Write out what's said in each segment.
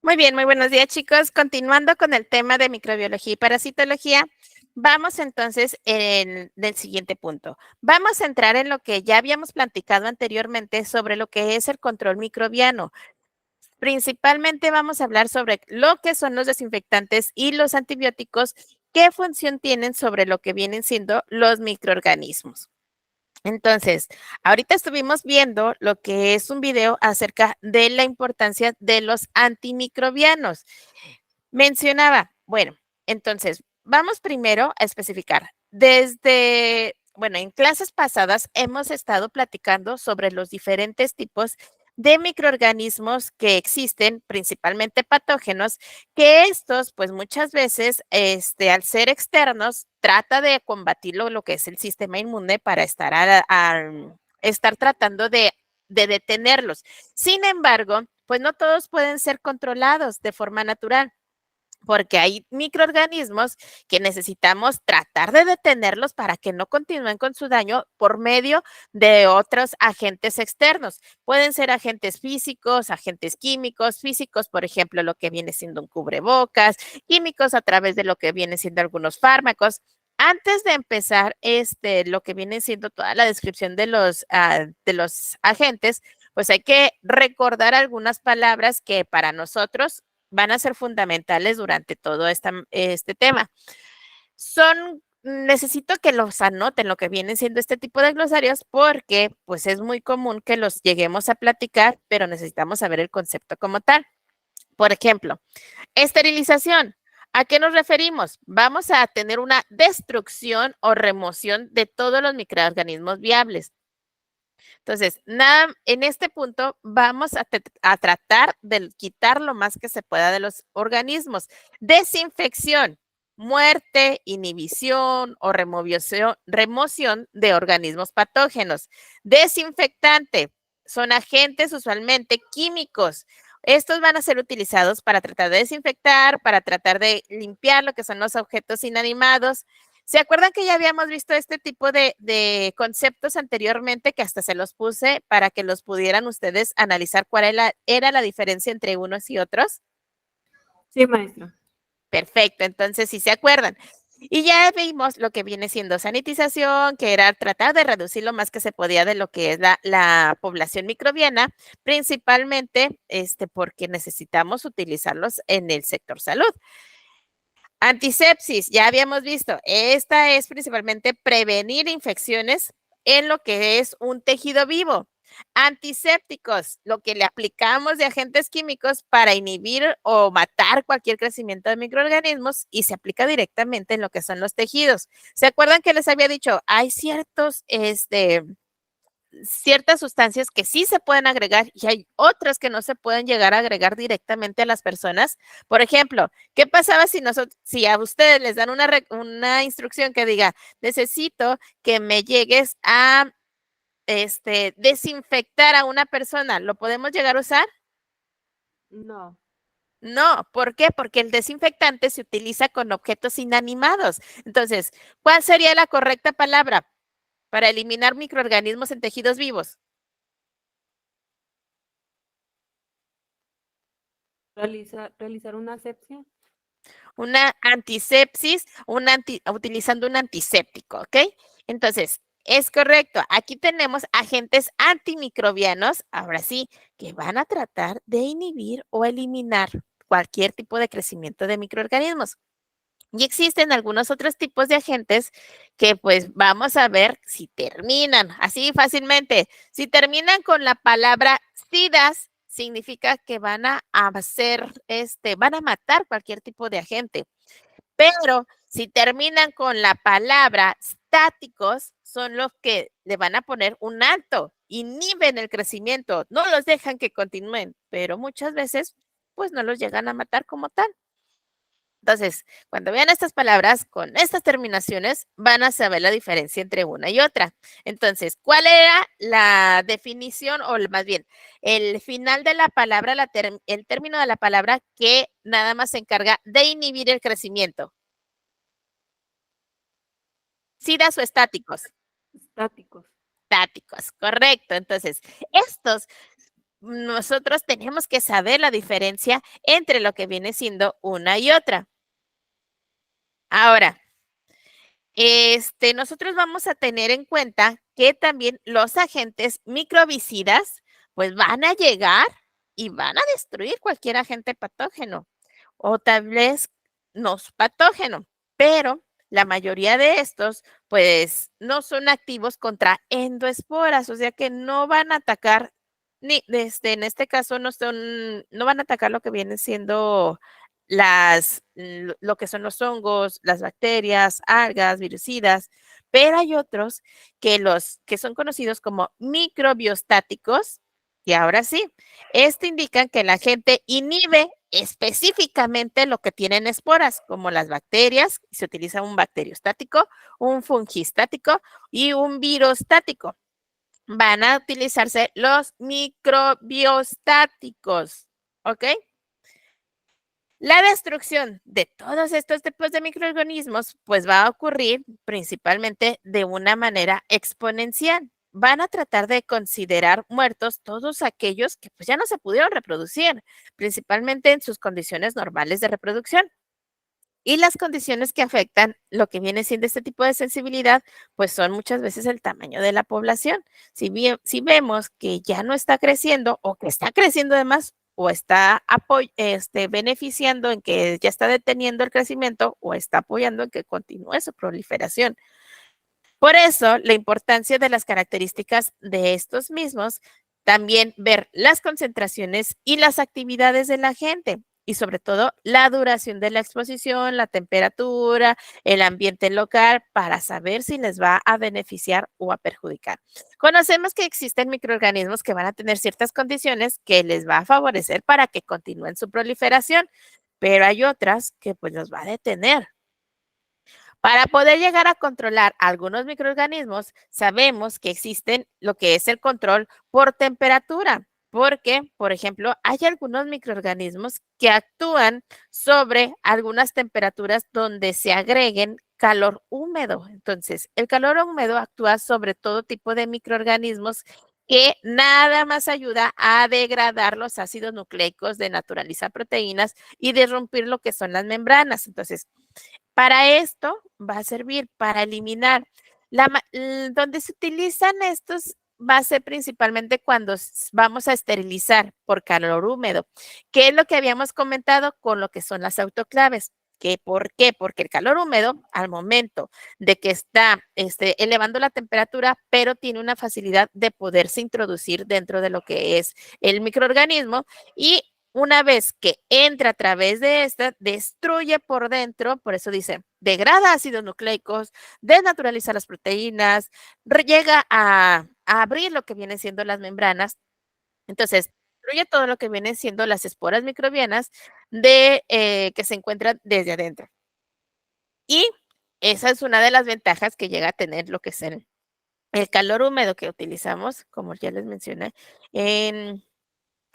Muy bien, muy buenos días, chicos. Continuando con el tema de microbiología y parasitología, vamos entonces en el siguiente punto. Vamos a entrar en lo que ya habíamos platicado anteriormente sobre lo que es el control microbiano. Principalmente vamos a hablar sobre lo que son los desinfectantes y los antibióticos, qué función tienen sobre lo que vienen siendo los microorganismos. Entonces, ahorita estuvimos viendo lo que es un video acerca de la importancia de los antimicrobianos. Mencionaba, bueno, entonces, vamos primero a especificar. Bueno, en clases pasadas hemos estado platicando sobre los diferentes tipos de microorganismos que existen, principalmente patógenos, que estos, pues muchas veces, al ser externos, trata de combatirlo lo que es el sistema inmune para estar tratando de detenerlos. Sin embargo, pues no todos pueden ser controlados de forma natural porque hay microorganismos que necesitamos tratar de detenerlos para que no continúen con su daño por medio de otros agentes externos. Pueden ser agentes físicos, agentes químicos, físicos, por ejemplo, lo que viene siendo un cubrebocas, químicos a través de lo que viene siendo algunos fármacos. Antes de empezar lo que viene siendo toda la descripción de los agentes, pues hay que recordar algunas palabras que para nosotros van a ser fundamentales durante todo este tema. Necesito que los anoten lo que vienen siendo este tipo de glosarios porque pues es muy común que los lleguemos a platicar, pero necesitamos saber el concepto como tal. Por ejemplo, esterilización. ¿A qué nos referimos? Vamos a tener una destrucción o remoción de todos los microorganismos viables. Entonces, en este punto vamos a tratar de quitar lo más que se pueda de los organismos. Desinfección, muerte, inhibición o remoción de organismos patógenos. Desinfectante, son agentes usualmente químicos. Estos van a ser utilizados para tratar de desinfectar, para tratar de limpiar lo que son los objetos inanimados. ¿Se acuerdan que ya habíamos visto este tipo de conceptos anteriormente que hasta se los puse para que los pudieran ustedes analizar cuál era la diferencia entre unos y otros? Sí, maestra. Perfecto, entonces sí se acuerdan. Y ya vimos lo que viene siendo sanitización, que era tratar de reducir lo más que se podía de lo que es la población microbiana, principalmente porque necesitamos utilizarlos en el sector salud. Antisepsis, ya habíamos visto, esta es principalmente prevenir infecciones en lo que es un tejido vivo. Antisépticos, lo que le aplicamos de agentes químicos para inhibir o matar cualquier crecimiento de microorganismos y se aplica directamente en lo que son los tejidos. ¿Se acuerdan que les había dicho? Hay ciertas sustancias que sí se pueden agregar y hay otras que no se pueden llegar a agregar directamente a las personas. Por ejemplo, ¿qué pasaba si a ustedes les dan una instrucción que diga, necesito que me llegues a desinfectar a una persona? ¿Lo podemos llegar a usar? No. No, ¿por qué? Porque el desinfectante se utiliza con objetos inanimados. Entonces, ¿cuál sería la correcta palabra para eliminar microorganismos en tejidos vivos? Realizar una asepsia. Una antisepsis, utilizando un antiséptico, ¿ok? Entonces, es correcto. Aquí tenemos agentes antimicrobianos, ahora sí, que van a tratar de inhibir o eliminar cualquier tipo de crecimiento de microorganismos. Y existen algunos otros tipos de agentes que pues vamos a ver si terminan así fácilmente. Si terminan con la palabra SIDAS, significa que van a matar cualquier tipo de agente. Pero si terminan con la palabra estáticos, son los que le van a poner un alto, inhiben el crecimiento, no los dejan que continúen, pero muchas veces pues no los llegan a matar como tal. Entonces, cuando vean estas palabras con estas terminaciones, van a saber la diferencia entre una y otra. Entonces, ¿cuál era la definición o más bien el final de la palabra, el término de la palabra que nada más se encarga de inhibir el crecimiento? ¿Sidas o estáticos? Estáticos. Estáticos, correcto. Entonces, estos nosotros tenemos que saber la diferencia entre lo que viene siendo una y otra. Ahora, nosotros vamos a tener en cuenta que también los agentes microbicidas, pues van a llegar y van a destruir cualquier agente patógeno o tal vez no es patógeno, pero la mayoría de estos, pues no son activos contra endoesporas, o sea que no van a atacar, ni en este caso no van a atacar lo que vienen siendo lo que son los hongos, las bacterias, algas, virucidas, pero hay otros que son conocidos como microbiostáticos, y ahora sí, indican que la gente inhibe específicamente lo que tienen esporas, como las bacterias, se utiliza un bacteriostático, un fungistático y un virostático. Van a utilizarse los microbiostáticos, ¿ok? La destrucción de todos estos tipos de microorganismos pues va a ocurrir principalmente de una manera exponencial. Van a tratar de considerar muertos todos aquellos que pues ya no se pudieron reproducir, principalmente en sus condiciones normales de reproducción. Y las condiciones que afectan lo que viene siendo este tipo de sensibilidad, pues son muchas veces el tamaño de la población. Si vemos que ya no está creciendo o que está creciendo de más o está beneficiando en que ya está deteniendo el crecimiento o está apoyando en que continúe su proliferación. Por eso, la importancia de las características de estos mismos, también ver las concentraciones y las actividades de la gente y sobre todo la duración de la exposición, la temperatura, el ambiente local para saber si les va a beneficiar o a perjudicar. Conocemos que existen microorganismos que van a tener ciertas condiciones que les va a favorecer para que continúen su proliferación, pero hay otras que pues los va a detener. Para poder llegar a controlar algunos microorganismos, sabemos que existen lo que es el control por temperatura, porque, por ejemplo, hay algunos microorganismos que actúan sobre algunas temperaturas donde se agreguen calor húmedo. Entonces, el calor húmedo actúa sobre todo tipo de microorganismos que nada más ayuda a degradar los ácidos nucleicos, denaturalizar proteínas y de romper lo que son las membranas. Entonces, para esto va a servir para eliminar. Donde se utilizan estos va a ser principalmente cuando vamos a esterilizar por calor húmedo, que es lo que habíamos comentado con lo que son las autoclaves. ¿Por qué? Porque el calor húmedo, al momento de que está elevando la temperatura, pero tiene una facilidad de poderse introducir dentro de lo que es el microorganismo y una vez que entra a través de esta, destruye por dentro, por eso dice, degrada ácidos nucleicos, desnaturaliza las proteínas, llega a abrir lo que vienen siendo las membranas. Entonces, destruye todo lo que vienen siendo las esporas microbianas que se encuentran desde adentro. Y esa es una de las ventajas que llega a tener lo que es el calor húmedo que utilizamos, como ya les mencioné, en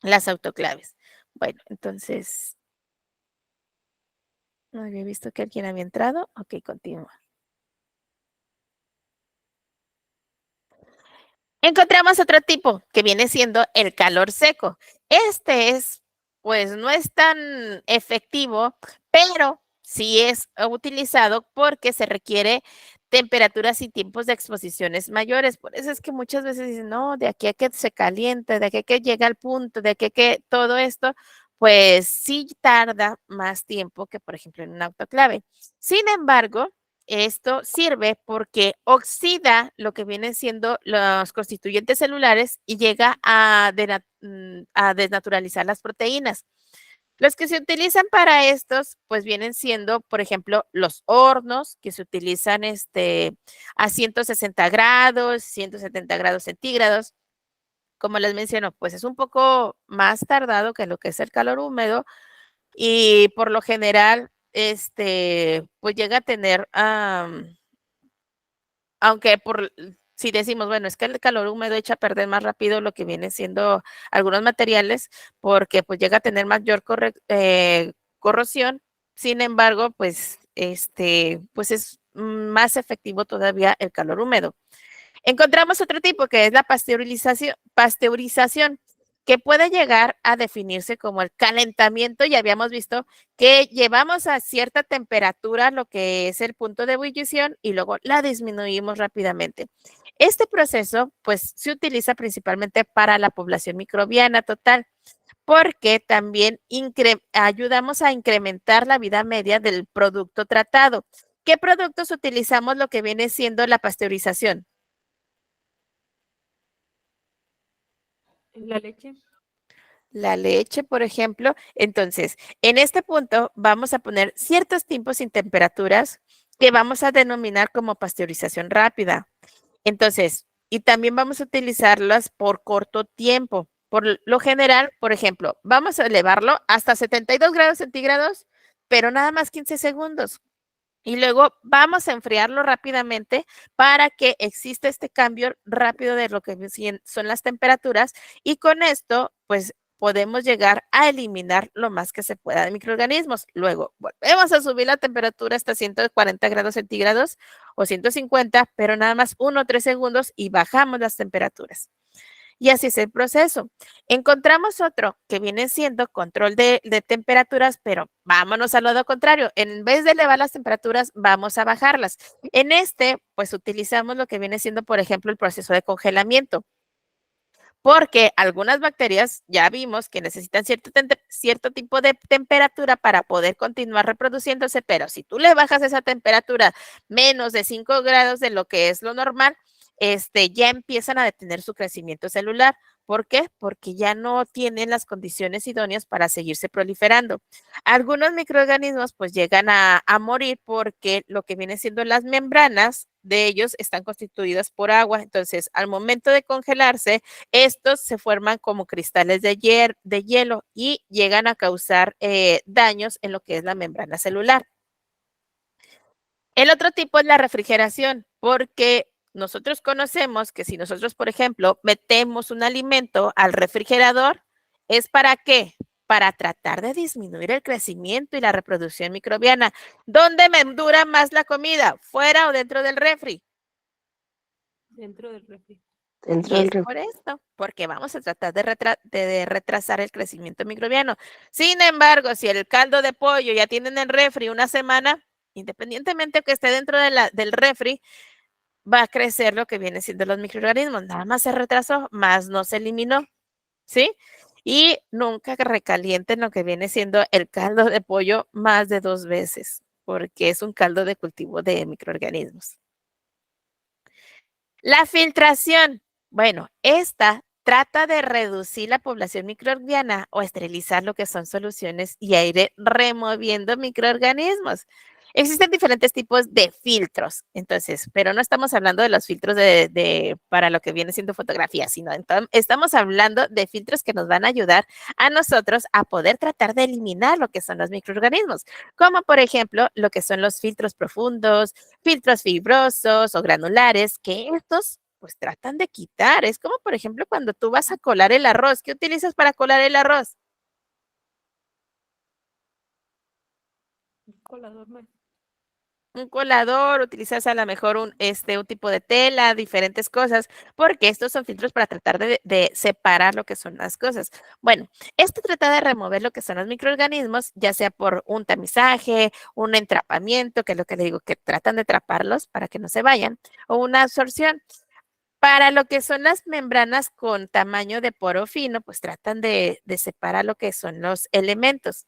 las autoclaves. Bueno, entonces, no había visto que alguien había entrado. Ok, continúa. Encontramos otro tipo que viene siendo el calor seco. Pues no es tan efectivo, pero sí es utilizado porque se requiere temperaturas y tiempos de exposiciones mayores. Por eso es que muchas veces dicen, no, de aquí a que se caliente, de aquí a que llega al punto, de aquí a que todo esto, pues sí tarda más tiempo que, por ejemplo, en un autoclave. Sin embargo, esto sirve porque oxida lo que vienen siendo los constituyentes celulares y llega a desnaturalizar las proteínas. Los que se utilizan para estos, pues vienen siendo, por ejemplo, los hornos que se utilizan a 160 grados, 170 grados centígrados. Como les menciono, pues es un poco más tardado que lo que es el calor húmedo y por lo general, pues llega a tener, aunque si decimos, bueno, es que el calor húmedo echa a perder más rápido lo que viene siendo algunos materiales, porque pues llega a tener mayor corrosión. Sin embargo, pues, pues es más efectivo todavía el calor húmedo. Encontramos otro tipo que es la pasteurización. que puede llegar a definirse como el calentamiento. Ya habíamos visto que llevamos a cierta temperatura lo que es el punto de ebullición y luego la disminuimos rápidamente. Este proceso, pues, se utiliza principalmente para la población microbiana total, porque también ayudamos a incrementar la vida media del producto tratado. ¿Qué productos utilizamos lo que viene siendo la pasteurización? La leche. La leche, por ejemplo. Entonces, en este punto vamos a poner ciertos tiempos y temperaturas que vamos a denominar como pasteurización rápida. Entonces, y también vamos a utilizarlas por corto tiempo. Por lo general, por ejemplo, vamos a elevarlo hasta 72 grados centígrados, pero nada más 15 segundos. Y luego vamos a enfriarlo rápidamente para que exista este cambio rápido de lo que son las temperaturas y con esto, pues podemos llegar a eliminar lo más que se pueda de microorganismos. Luego volvemos a subir la temperatura hasta 140 grados centígrados o 150, pero nada más 1 o 3 segundos y bajamos las temperaturas. Y así es el proceso. Encontramos otro que viene siendo control de temperaturas, pero vámonos al lado contrario. En vez de elevar las temperaturas, vamos a bajarlas. En este, pues utilizamos lo que viene siendo, por ejemplo, el proceso de congelamiento, porque algunas bacterias ya vimos que necesitan cierto tipo de temperatura para poder continuar reproduciéndose, pero si tú le bajas esa temperatura menos de 5 grados de lo que es lo normal, ya empiezan a detener su crecimiento celular. ¿Por qué? Porque ya no tienen las condiciones idóneas para seguirse proliferando. Algunos microorganismos pues llegan a morir porque lo que viene siendo las membranas de ellos están constituidas por agua. Entonces, al momento de congelarse, estos se forman como cristales de hielo y llegan a causar daños en lo que es la membrana celular. El otro tipo es la refrigeración, porque nosotros conocemos que si nosotros, por ejemplo, metemos un alimento al refrigerador, ¿es para qué? Para tratar de disminuir el crecimiento y la reproducción microbiana. ¿Dónde me dura más la comida? ¿Fuera o dentro del refri? Dentro del refri. Y es por esto, porque vamos a tratar de retrasar el crecimiento microbiano. Sin embargo, si el caldo de pollo ya tiene en el refri una semana, independientemente que esté dentro del refri, va a crecer lo que viene siendo los microorganismos. Nada más se retrasó, más no se eliminó, ¿sí? Y nunca recalienten lo que viene siendo el caldo de pollo más de 2 veces, porque es un caldo de cultivo de microorganismos. La filtración. Bueno, esta trata de reducir la población microbiana o esterilizar lo que son soluciones y aire removiendo microorganismos. Existen diferentes tipos de filtros, entonces, pero no estamos hablando de los filtros para lo que viene siendo fotografía, sino estamos hablando de filtros que nos van a ayudar a nosotros a poder tratar de eliminar lo que son los microorganismos, como por ejemplo lo que son los filtros profundos, filtros fibrosos o granulares, que estos pues tratan de quitar. Es como, por ejemplo, cuando tú vas a colar el arroz. ¿Qué utilizas para colar el arroz? Un colador más. Un colador, utilizas a lo mejor un tipo de tela, diferentes cosas, porque estos son filtros para tratar de separar lo que son las cosas. Bueno, esto trata de remover lo que son los microorganismos, ya sea por un tamizaje, un entrapamiento, que es lo que le digo, que tratan de atraparlos para que no se vayan, o una absorción. Para lo que son las membranas con tamaño de poro fino, pues tratan de separar lo que son los elementos.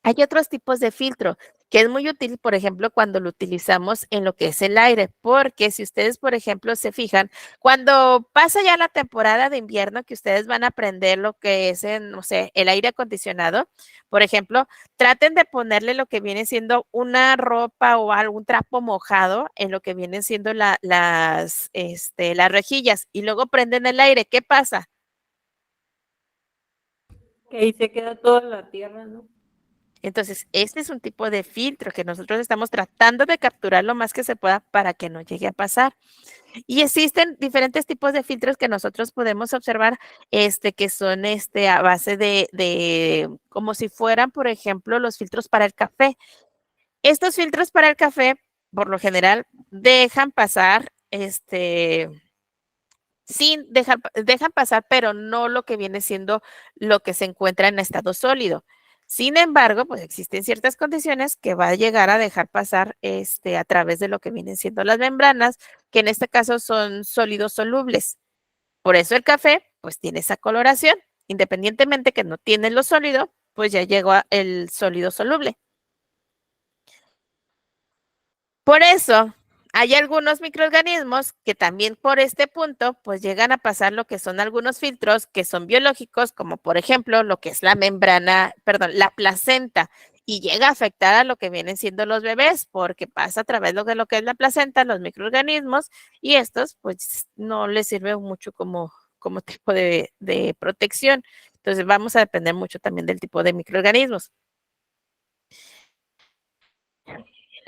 Hay otros tipos de filtro que es muy útil, por ejemplo, cuando lo utilizamos en lo que es el aire, porque si ustedes, por ejemplo, se fijan, cuando pasa ya la temporada de invierno, que ustedes van a prender lo que es, no sé, el aire acondicionado, por ejemplo, traten de ponerle lo que viene siendo una ropa o algún trapo mojado en lo que vienen siendo las rejillas y luego prenden el aire. ¿Qué pasa? Que ahí se queda toda la tierra, ¿no? Entonces, este es un tipo de filtro que nosotros estamos tratando de capturar lo más que se pueda para que no llegue a pasar. Y existen diferentes tipos de filtros que nosotros podemos observar, que son a base de como si fueran, por ejemplo, los filtros para el café. Estos filtros para el café, por lo general, dejan pasar sin dejan pasar, pero no lo que viene siendo lo que se encuentra en estado sólido. Sin embargo, pues existen ciertas condiciones que va a llegar a dejar pasar a través de lo que vienen siendo las membranas, que en este caso son sólidos solubles. Por eso el café, pues tiene esa coloración, independientemente que no tiene lo sólido, pues ya llegó el sólido soluble. Por eso, hay algunos microorganismos que también por este punto, pues llegan a pasar lo que son algunos filtros que son biológicos, como por ejemplo lo que es la membrana, perdón, la placenta, y llega a afectar a lo que vienen siendo los bebés, porque pasa a través de lo que es la placenta, los microorganismos, y estos pues no les sirve mucho como tipo de protección. Entonces vamos a depender mucho también del tipo de microorganismos.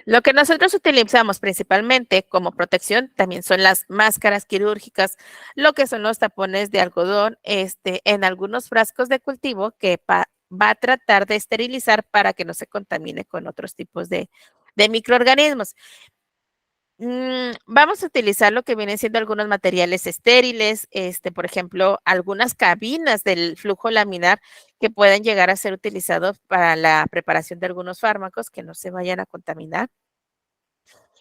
Lo que nosotros utilizamos principalmente como protección también son las máscaras quirúrgicas, lo que son los tapones de algodón, en algunos frascos de cultivo que va a tratar de esterilizar para que no se contamine con otros tipos de microorganismos. Vamos a utilizar lo que vienen siendo algunos materiales estériles, por ejemplo, algunas cabinas del flujo laminar que pueden llegar a ser utilizados para la preparación de algunos fármacos que no se vayan a contaminar.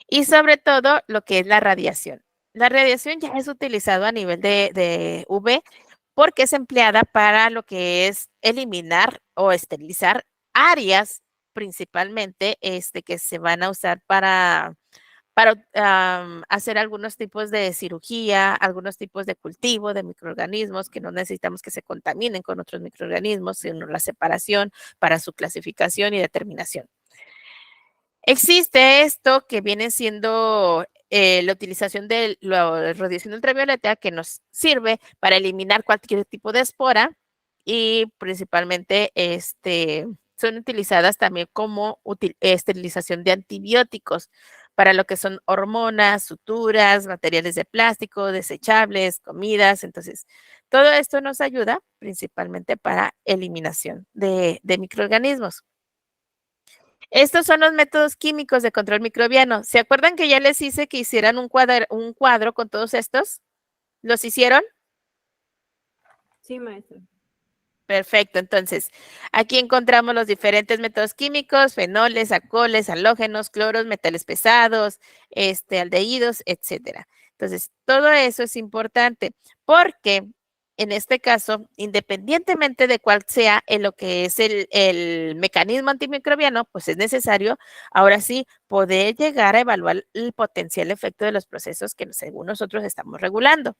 Y sobre todo lo que es la radiación. La radiación ya es utilizado a nivel de UV porque es empleada para lo que es eliminar o esterilizar áreas principalmente que se van a usar para hacer algunos tipos de cirugía, algunos tipos de cultivo de microorganismos que no necesitamos que se contaminen con otros microorganismos, sino la separación para su clasificación y determinación. Existe esto que viene siendo la utilización de la radiación ultravioleta que nos sirve para eliminar cualquier tipo de espora y principalmente son utilizadas también como esterilización de antibióticos para lo que son hormonas, suturas, materiales de plástico, desechables, comidas. Entonces, todo esto nos ayuda principalmente para eliminación de microorganismos. Estos son los métodos químicos de control microbiano. ¿Se acuerdan que ya les hice que hicieran un cuadro con todos estos? ¿Los hicieron? Sí, maestra. Perfecto. Entonces, aquí encontramos los diferentes métodos químicos, fenoles, alcoholes, halógenos, cloros, metales pesados, aldehídos, etcétera. Entonces, todo eso es importante porque en este caso, independientemente de cuál sea lo que es el mecanismo antimicrobiano, pues es necesario, ahora sí, poder llegar a evaluar el potencial efecto de los procesos que según nosotros estamos regulando.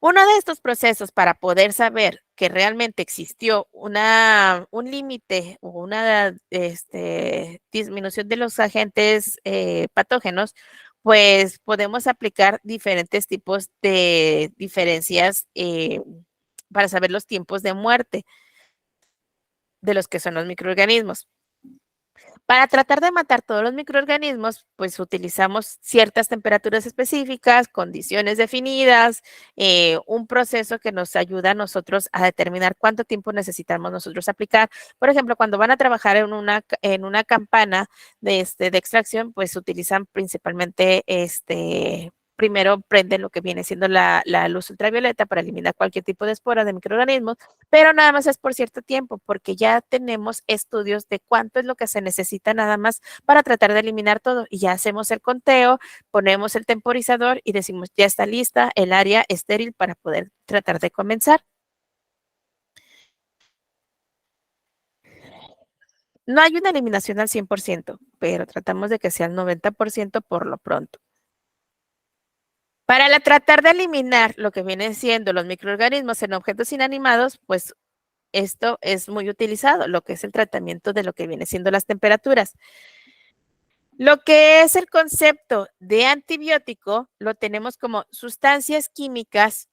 Uno de estos procesos para poder saber que realmente existió un límite o una disminución de los agentes patógenos, pues podemos aplicar diferentes tipos de diferencias para saber los tiempos de muerte de los que son los microorganismos. Para tratar de matar todos los microorganismos, pues utilizamos ciertas temperaturas específicas, condiciones definidas, un proceso que nos ayuda a nosotros a determinar cuánto tiempo necesitamos nosotros aplicar. Por ejemplo, cuando van a trabajar en una campana de extracción, pues utilizan principalmente primero prenden lo que viene siendo la luz ultravioleta para eliminar cualquier tipo de esporas de microorganismos, pero nada más es por cierto tiempo, porque ya tenemos estudios de cuánto es lo que se necesita nada más para tratar de eliminar todo. Y ya hacemos el conteo, ponemos el temporizador y decimos, ya está lista el área estéril para poder tratar de comenzar. No hay una eliminación al 100%, pero tratamos de que sea al 90% por lo pronto. Para tratar de eliminar lo que vienen siendo los microorganismos en objetos inanimados, pues esto es muy utilizado, lo que es el tratamiento de lo que viene siendo las temperaturas. Lo que es el concepto de antibiótico lo tenemos como sustancias químicas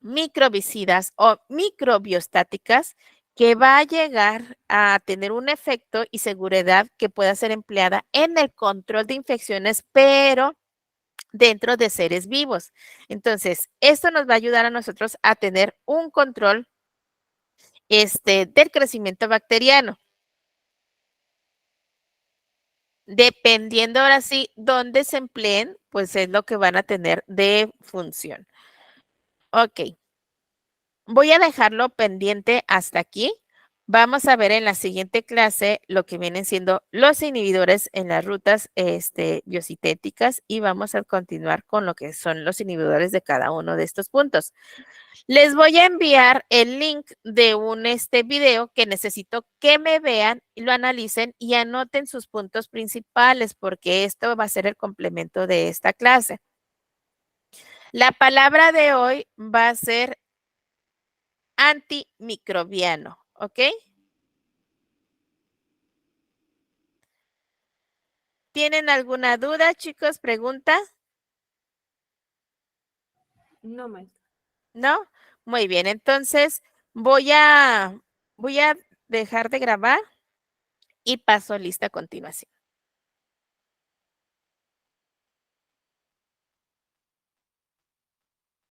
microbicidas o microbiostáticas que va a llegar a tener un efecto y seguridad que pueda ser empleada en el control de infecciones, pero dentro de seres vivos. Entonces, esto nos va a ayudar a nosotros a tener un control del crecimiento bacteriano. Dependiendo ahora sí dónde se empleen, pues es lo que van a tener de función. Ok. Voy a dejarlo pendiente hasta aquí. Vamos a ver en la siguiente clase lo que vienen siendo los inhibidores en las rutas biosintéticas y vamos a continuar con lo que son los inhibidores de cada uno de estos puntos. Les voy a enviar el link de un video que necesito que me vean y lo analicen y anoten sus puntos principales porque esto va a ser el complemento de esta clase. La palabra de hoy va a ser antimicrobiano, ¿ok? ¿Tienen alguna duda, chicos? ¿Pregunta? No, maestra. ¿No? Muy bien, entonces voy a dejar de grabar y paso lista a continuación.